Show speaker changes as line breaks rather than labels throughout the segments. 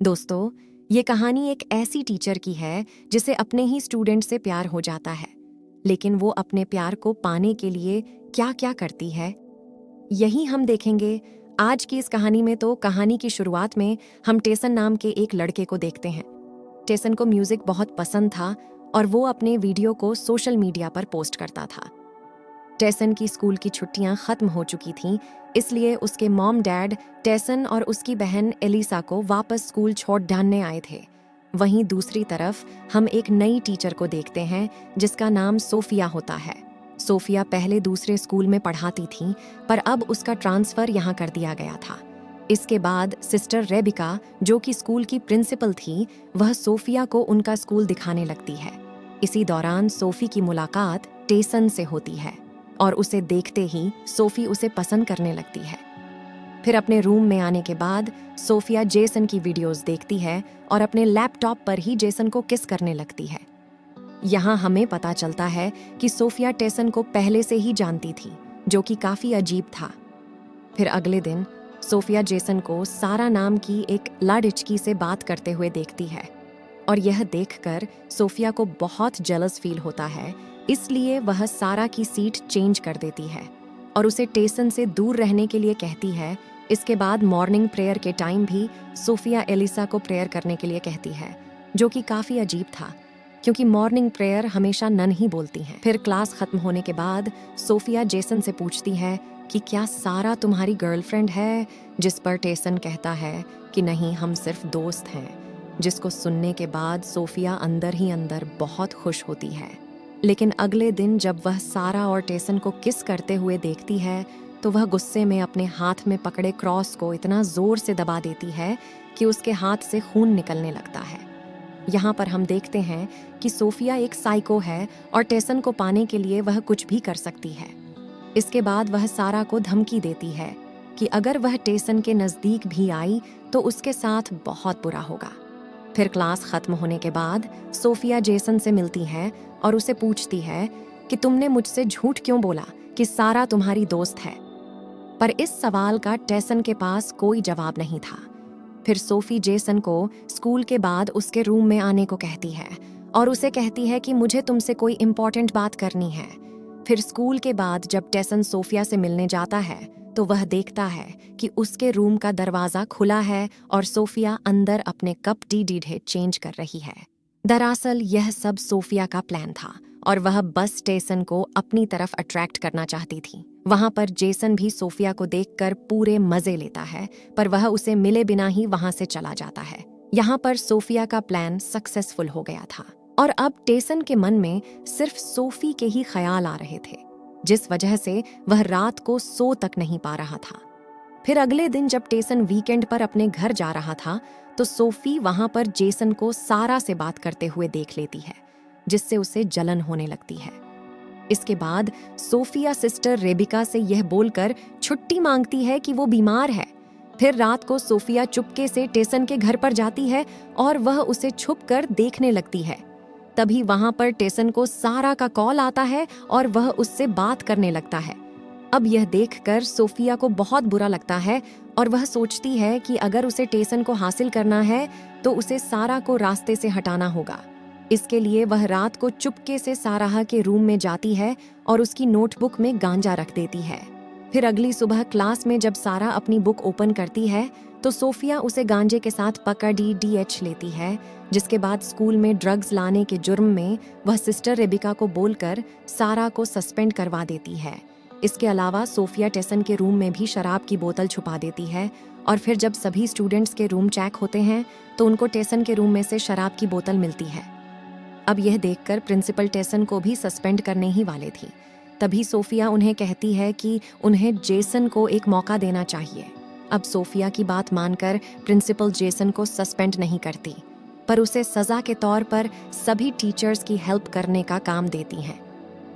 दोस्तों, ये कहानी एक ऐसी टीचर की है जिसे अपने ही स्टूडेंट से प्यार हो जाता है, लेकिन वो अपने प्यार को पाने के लिए क्या क्या करती है, यही हम देखेंगे आज की इस कहानी में। तो कहानी की शुरुआत में हम टेसन नाम के एक लड़के को देखते हैं। टेसन को म्यूजिक बहुत पसंद था और वो अपने वीडियो को सोशल मीडिया पर पोस्ट करता था। टेसन की स्कूल की छुट्टियां खत्म हो चुकी थीं, इसलिए उसके मॉम डैड टेसन और उसकी बहन एलिसा को वापस स्कूल छोड़ डालने आए थे। वहीं दूसरी तरफ हम एक नई टीचर को देखते हैं जिसका नाम सोफिया होता है। सोफिया पहले दूसरे स्कूल में पढ़ाती थी, पर अब उसका ट्रांसफर यहाँ कर दिया गया था। इसके बाद सिस्टर रेबिका, जो कि स्कूल की प्रिंसिपल थी, वह सोफिया को उनका स्कूल दिखाने लगती है। इसी दौरान सोफी की मुलाकात टेसन से होती है और उसे देखते ही सोफी उसे पसंद करने लगती है। फिर अपने रूम में आने के बाद सोफिया जेसन की वीडियोस देखती है और अपने लैपटॉप पर ही जेसन को किस करने लगती है। यहाँ हमें पता चलता है कि सोफिया टेसन को पहले से ही जानती थी, जो कि काफी अजीब था। फिर अगले दिन सोफिया जेसन को सारा नाम की एक लाडिचकी से बात करते हुए देखती है और यह देखकर सोफिया को बहुत जेलस फील होता है, इसलिए वह सारा की सीट चेंज कर देती है और उसे टेसन से दूर रहने के लिए कहती है। इसके बाद मॉर्निंग प्रेयर के टाइम भी सोफिया एलिसा को प्रेयर करने के लिए कहती है, जो कि काफ़ी अजीब था क्योंकि मॉर्निंग प्रेयर हमेशा नन ही बोलती हैं। फिर क्लास खत्म होने के बाद सोफिया जेसन से पूछती है कि क्या सारा तुम्हारी गर्लफ्रेंड है, जिस पर टेसन कहता है कि नहीं, हम सिर्फ दोस्त हैं। जिसको सुनने के बाद सोफिया अंदर ही अंदर बहुत खुश होती है। लेकिन अगले दिन जब वह सारा और टेसन को किस करते हुए देखती है तो वह गुस्से में अपने हाथ में पकड़े क्रॉस को इतना जोर से दबा देती है कि उसके हाथ से खून निकलने लगता है। यहाँ पर हम देखते हैं कि सोफिया एक साइको है और टेसन को पाने के लिए वह कुछ भी कर सकती है। इसके बाद वह सारा को धमकी देती है कि अगर वह टेसन के नज़दीक भी आई तो उसके साथ बहुत बुरा होगा। फिर क्लास खत्म होने के बाद सोफिया जेसन से मिलती है और उसे पूछती है कि तुमने मुझसे झूठ क्यों बोला कि सारा तुम्हारी दोस्त है। पर इस सवाल का टेसन के पास कोई जवाब नहीं था। फिर सोफी जेसन को स्कूल के बाद उसके रूम में आने को कहती है और उसे कहती है कि मुझे तुमसे कोई इम्पोर्टेंट बात करनी है। फिर स्कूल के बाद जब टेसन सोफिया से मिलने जाता है तो वह देखता है कि उसके रूम का दरवाजा खुला है और सोफिया अंदर अपने कप टी चेंज कर रही है। दरअसल यह सब सोफिया का प्लान था और वह बस टेसन को अपनी तरफ अट्रैक्ट करना चाहती थी। वहां पर जेसन भी सोफिया को देखकर पूरे मजे लेता है, पर वह उसे मिले बिना ही वहां से चला जाता है। यहाँ पर सोफिया का प्लान सक्सेसफुल हो गया था और अब टेसन के मन में सिर्फ सोफी के ही ख्याल आ रहे थे, जिस वजह से वह रात को सो तक नहीं पा रहा था। फिर अगले दिन जब टेसन वीकेंड पर अपने घर जा रहा था तो सोफी वहां पर जेसन को सारा से बात करते हुए देख लेती है, जिससे उसे जलन होने लगती है। इसके बाद सोफिया सिस्टर रेबिका से यह बोलकर छुट्टी मांगती है कि वो बीमार है। फिर रात को सोफिया चुपके से टेसन के घर पर जाती है और वह उसे छुपकर देखने लगती है। तभी वहां पर टेसन को सारा का कॉल आता है और वह उससे बात करने लगता है। अब यह देखकर सोफिया को बहुत बुरा लगता है और वह सोचती है कि अगर उसे टेसन को हासिल करना है तो उसे सारा को रास्ते से हटाना होगा। इसके लिए वह रात को चुपके से सारा के रूम में जाती है और उसकी नोटबुक में गांजा रख देती है। फिर अगली सुबह क्लास में जब सारा अपनी बुक ओपन करती है तो सोफिया उसे गांजे के साथ पकड़ DH लेती है, जिसके बाद स्कूल में ड्रग्स लाने के जुर्म में वह सिस्टर रेबिका को बोलकर सारा को सस्पेंड करवा देती है। इसके अलावा सोफिया टेसन के रूम में भी शराब की बोतल छुपा देती है और फिर जब सभी स्टूडेंट्स के रूम चेक होते हैं तो उनको टेसन के रूम में से शराब की बोतल मिलती है। अब यह देखकर प्रिंसिपल टेसन को भी सस्पेंड करने ही वाले थी। तभी सोफिया उन्हें कहती है कि उन्हें जेसन को एक मौका देना चाहिए। अब सोफिया की बात मानकर प्रिंसिपल जेसन को सस्पेंड नहीं करती, पर उसे सजा के तौर पर सभी टीचर्स की हेल्प करने का काम देती हैं।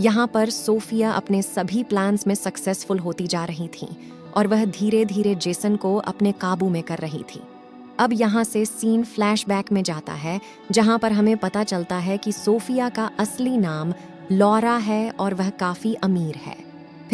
यहाँ पर सोफिया अपने सभी प्लान्स में सक्सेसफुल होती जा रही थी और वह धीरे धीरे जेसन को अपने काबू में कर रही थी। अब यहाँ से सीन फ्लैशबैक में जाता है, जहाँ पर हमें पता चलता है कि सोफिया का असली नाम लॉरा है और वह काफ़ी अमीर है।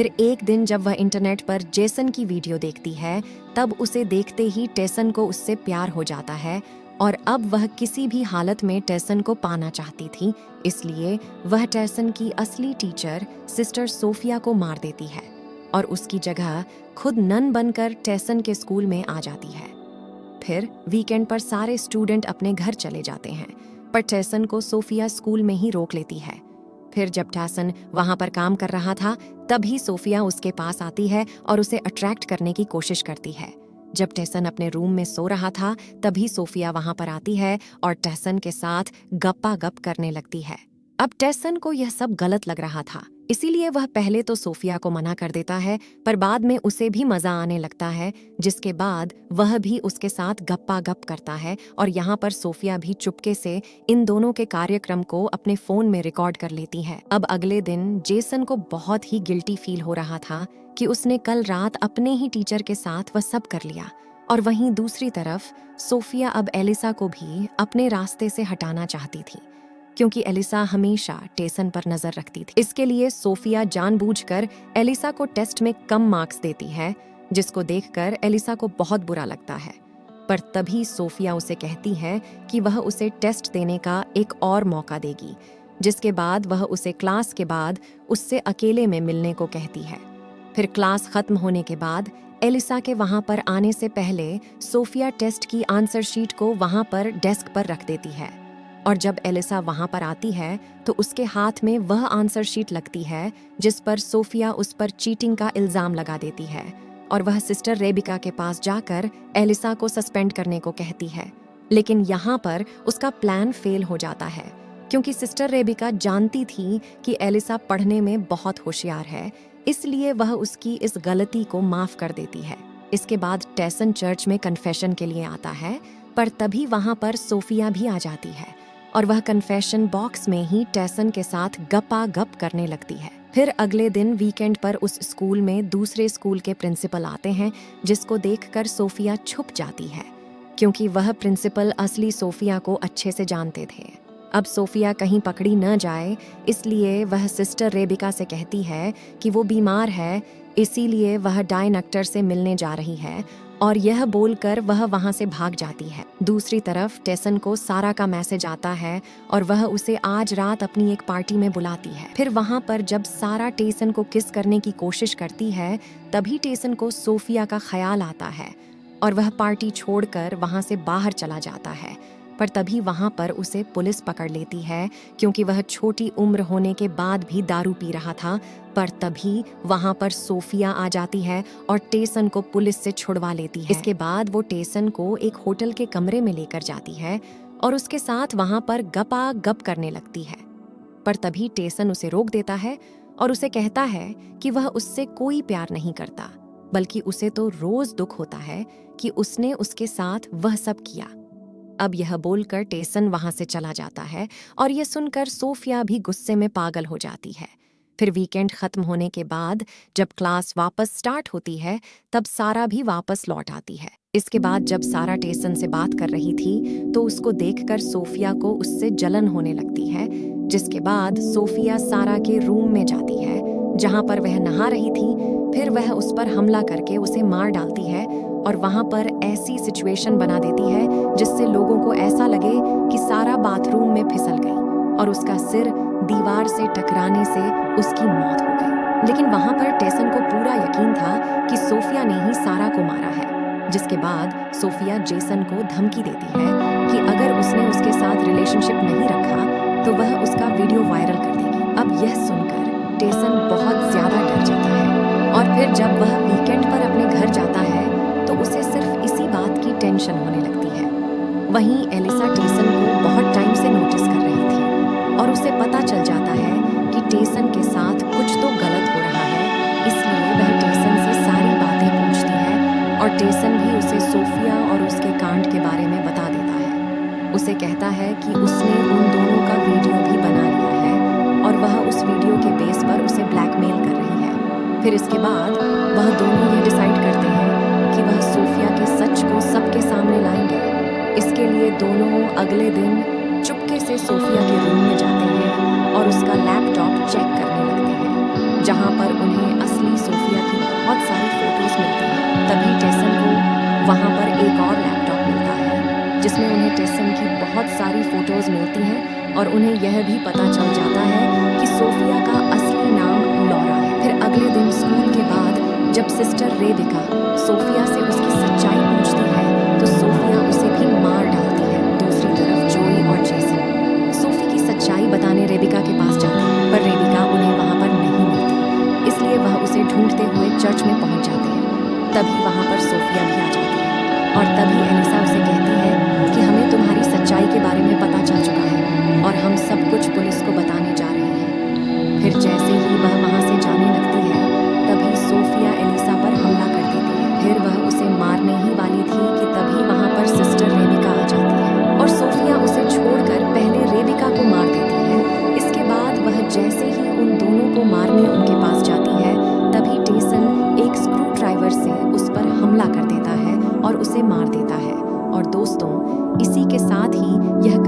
फिर एक दिन जब वह इंटरनेट पर जेसन की वीडियो देखती है, तब उसे देखते ही टेसन को उससे प्यार हो जाता है और अब वह किसी भी हालत में टेसन को पाना चाहती थी। इसलिए वह टेसन की असली टीचर सिस्टर सोफिया को मार देती है और उसकी जगह खुद नन बनकर टेसन के स्कूल में आ जाती है। फिर वीकेंड पर सारे स्टूडेंट अपने घर चले जाते हैं, पर टेसन को सोफिया स्कूल में ही रोक लेती है। फिर जब टेसन वहां पर काम कर रहा था, तभी सोफिया उसके पास आती है और उसे अट्रैक्ट करने की कोशिश करती है। जब टेसन अपने रूम में सो रहा था, तभी सोफिया वहां पर आती है और टेसन के साथ गप्पा गप करने लगती है। अब टेसन को यह सब गलत लग रहा था, इसीलिए वह पहले तो सोफिया को मना कर देता है, पर बाद में उसे भी मजा आने लगता है, जिसके बाद वह भी उसके साथ गप्पा गप करता है। और यहाँ पर सोफिया भी चुपके से इन दोनों के कार्यक्रम को अपने फोन में रिकॉर्ड कर लेती है। अब अगले दिन जेसन को बहुत ही गिल्टी फील हो रहा था कि उसने कल रात अपने ही टीचर के साथ वह सब कर लिया। और वहीं दूसरी तरफ सोफिया अब एलिसा को भी अपने रास्ते से हटाना चाहती थी, क्योंकि एलिसा हमेशा टेसन पर नजर रखती थी। इसके लिए सोफिया जानबूझकर एलिसा को टेस्ट में कम मार्क्स देती है, जिसको देखकर एलिसा को बहुत बुरा लगता है। पर तभी सोफिया उसे कहती है कि वह उसे टेस्ट देने का एक और मौका देगी, जिसके बाद वह उसे क्लास के बाद उससे अकेले में मिलने को कहती है। फिर क्लास खत्म होने के बाद एलिसा के वहां पर आने से पहले सोफिया टेस्ट की आंसर शीट को वहां पर डेस्क पर रख देती है। और जब एलिसा वहां पर आती है तो उसके हाथ में वह आंसर शीट लगती है जिस पर सोफिया उस पर चीटिंग का इल्जाम लगा देती है, और वह सिस्टर रेबिका के पास जाकर एलिसा को सस्पेंड करने को कहती है। लेकिन यहाँ पर उसका प्लान फेल हो जाता है, क्योंकि सिस्टर रेबिका जानती थी कि एलिसा पढ़ने में बहुत होशियार है, इसलिए वह उसकी इस गलती को माफ कर देती है। इसके बाद टेसन चर्च में कन्फेशन के लिए आता है, पर तभी वहां पर सोफिया भी आ जाती है और वह कन्फेशन बॉक्स में ही टेसन के साथ गप्पा गप करने लगती है। फिर अगले दिन वीकेंड पर उस स्कूल में दूसरे स्कूल के प्रिंसिपल आते हैं, जिसको देखकर सोफिया छुप जाती है, क्योंकि वह प्रिंसिपल असली सोफिया को अच्छे से जानते थे। अब सोफिया कहीं पकड़ी न जाए, इसलिए वह सिस्टर रेबिका से कहती है कि वो बीमार है, इसीलिए वह डायनेक्टर से मिलने जा रही है, और यह बोलकर वह वहां से भाग जाती है। दूसरी तरफ टेसन को सारा का मैसेज आता है और वह उसे आज रात अपनी एक पार्टी में बुलाती है। फिर वहां पर जब सारा टेसन को किस करने की कोशिश करती है, तभी टेसन को सोफिया का ख्याल आता है और वह पार्टी छोड़कर वहां से बाहर चला जाता है। पर तभी वहां पर उसे पुलिस पकड़ लेती है, क्योंकि वह छोटी उम्र होने के बाद भी दारू पी रहा था। पर तभी वहां पर सोफिया आ जाती है और टेसन को पुलिस से छुड़वा लेती है। इसके बाद वो टेसन को एक होटल के कमरे में लेकर जाती है और उसके साथ वहां पर गपा गप करने लगती है। पर तभी टेसन उसे रोक देता है और उसे कहता है कि वह उससे कोई प्यार नहीं करता, बल्कि उसे तो रोज दुख होता है कि उसने उसके साथ वह सब किया। अब यह बोलकर टेसन वहां से चला जाता है और यह सुनकर सोफिया भी गुस्से में पागल हो जाती है। फिर वीकेंड खत्म होने के बाद जब क्लास वापस स्टार्ट होती है, तब सारा भी वापस लौट आती है। इसके बाद जब सारा टेसन से बात कर रही थी, तो उसको देखकर सोफिया को उससे जलन होने लगती है, जिसके बाद सोफिया सारा के रूम में जाती है, जहां पर वह नहा रही थी। फिर वह उस पर हमला करके उसे मार डालती है और वहां पर ऐसी सिचुएशन बना देती है जिससे लोगों को ऐसा लगे कि सारा बाथरूम में फिसल गई और उसका सिर दीवार से टकराने से उसकी मौत हो गई। लेकिन वहां पर टेसन को पूरा यकीन था कि सोफिया ने ही सारा को मारा है, जिसके बाद सोफिया जेसन को धमकी देती है कि अगर उसने उसके साथ रिलेशनशिप नहीं रखा तो वह उसका वीडियो वायरल कर देगी। अब यह सुनकर टेसन बहुत ज्यादा डर जाता है और फिर जब वह वीकेंड पर अपने घर जाता है तो उसे सिर्फ इसी बात की टेंशन होने लगती है। वहीं एलिसा टेसन को बहुत टाइम से नोटिस कर रही थी और उसे पता चल जाता है कि टेसन के साथ कुछ तो गलत हो रहा है, इसलिए वह टेसन से सारी बातें पूछती है और टेसन भी उसे सोफिया और उसके कांड के बारे में बता देता है। उसे कहता है कि उसने उन दोनों का वीडियो भी बना लिया है और वह उस वीडियो के बेस पर उसे ब्लैकमेल कर रही है। फिर इसके बाद वह दोनों ये डिसाइड करते हैं कि वह सोफिया के सच को सबके सामने लाएंगे। इसके लिए दोनों अगले दिन चुपके से सोफिया के रूम में जाते हैं और उसका लैपटॉप चेक करने लगते हैं, जहां पर उन्हें असली सोफिया की बहुत सारी फोटोज मिलती हैं। तभी टेसन को वहाँ पर एक और लैपटॉप मिलता है जिसमें उन्हें टेसन की बहुत सारी फोटोज मिलती हैं और उन्हें यह भी पता चल जाता है कि सोफिया का असली नाम लॉरा है। फिर अगले दिन स्कूल के बाद जब सिस्टर रेबिका सोफिया से उसकी सच्चाई पूछती है तो सोफिया उसे भी मार डालती है। दूसरी तरफ जोई और जेसन सोफी की सच्चाई बताने रेबिका के पास जाते हैं, पर रेबिका उन्हें वहाँ पर नहीं मिलती, इसलिए वह उसे ढूंढते हुए चर्च में पहुँच जाते हैं। तभी वहाँ पर सोफिया भी आ जाती है और तभी एलिसा उसे कहती है कि हमें तुम्हारी सच्चाई के बारे में पता चल चुका है और हम सब कुछ पुलिस को बताने जा रहे हैं। फिर जैसे ही वह वहाँ से जाने लगती है तभी सोफिया एलिसा पर हमला कर देती है। फिर वह उसे मारने ही वाली थी कि तभी वहाँ पर सिस्टर रेबिका आ जाती है और सोफिया उसे छोड़कर पहले रेबिका को मार देती है। इसके बाद वह जैसे ही उन दोनों को मारने उनके पास जाती है तभी टेसन एक स्क्रू ड्राइवर से उस पर हमला कर देता है और उसे मार देता है। और दोस्तों, इसी के साथ ही यह